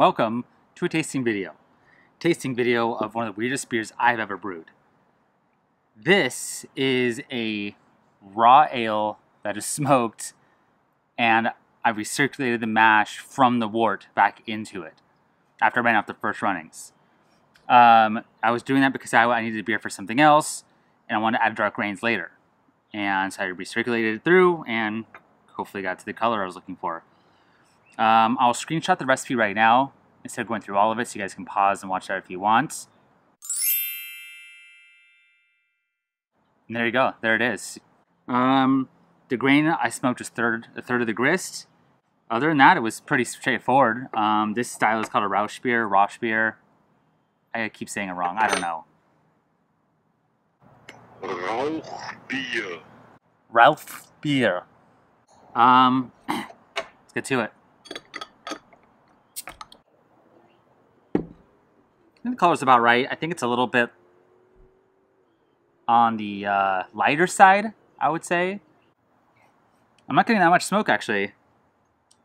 Welcome to a tasting video. Tasting video of one of the weirdest beers I've ever brewed. This is a raw ale that is smoked, and I recirculated the mash from the wort back into it after I ran off the first runnings. I was doing that because I needed a beer for something else, and I wanted to add dark grains later. And so I recirculated it through and hopefully got to the color I was looking for. I'll screenshot the recipe right now instead of going through all of it, so you guys can pause and watch that if you want. And there you go. There it is. The grain I smoked was a third of the grist. Other than that, it was pretty straightforward. This style is called a rauchbeir. I keep saying it wrong. I don't know. Rauchbeir. Let's get to it. I think the color's about right. I think it's a little bit on the lighter side, I would say. I'm not getting that much smoke, actually.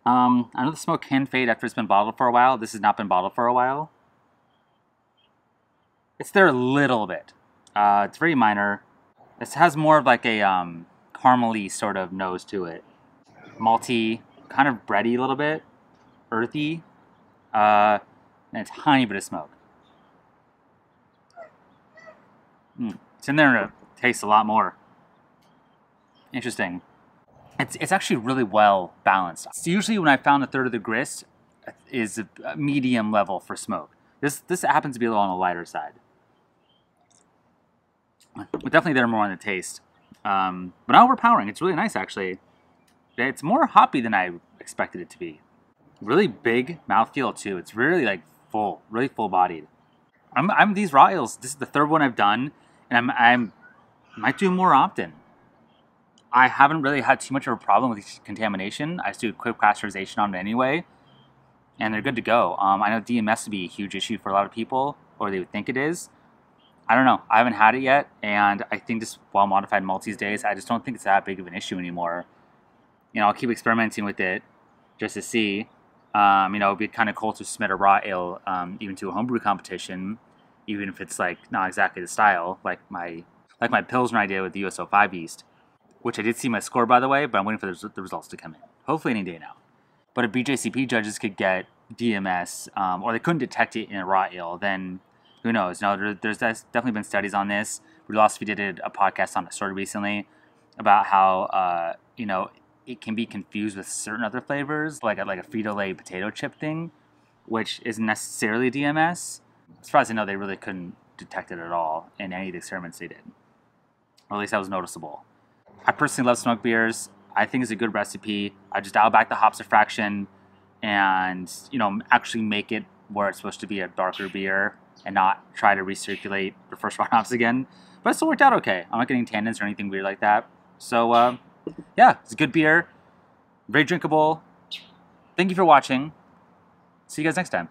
I know the smoke can fade after it's been bottled for a while. This has not been bottled for a while. It's there a little bit. It's very minor. This has more of like a caramely sort of nose to it. Malty, kind of bready a little bit. Earthy. And a tiny bit of smoke. It's in there to taste a lot more. Interesting. It's actually really well balanced. So usually when I found a third of the grist is a medium level for smoke. This happens to be a little on the lighter side. But definitely there more on the taste. But not overpowering. It's really nice, actually. It's more hoppy than I expected it to be. Really big mouthfeel too. It's really like full, really full bodied. I'm these raw ales. This is the third one I've done, and I might do more often. I haven't really had too much of a problem with contamination. I just do a quick pasteurization on it anyway, and they're good to go. I know DMS would be a huge issue for a lot of people, or they would think it is. I don't know. I haven't had it yet, and I think this well-modified malt these days, I just don't think it's that big of an issue anymore. You know, I'll keep experimenting with it just to see. You know, it'd be kind of cool to submit a raw ale even to a homebrew competition, even if it's like not exactly the style, like my Pilsner idea with the USO5 yeast, which I did see my score, by the way, but I'm waiting for the results to come in. Hopefully any day now. But if BJCP judges could get DMS, or they couldn't detect it in a raw ale, then who knows? No, there's definitely been studies on this. We did a podcast on it sort of recently about how you know, it can be confused with certain other flavors, like a Frito-Lay potato chip thing, which isn't necessarily DMS. As far as I know, they really couldn't detect it at all in any of the experiments they did. Or at least that was noticeable. I personally love smoked beers. I think it's a good recipe. I just dial back the hops a fraction and, you know, actually make it where it's supposed to be a darker beer and not try to recirculate the first run hops again. But it still worked out okay. I'm not getting tannins or anything weird like that. So, yeah, it's a good beer. Very drinkable. Thank you for watching. See you guys next time.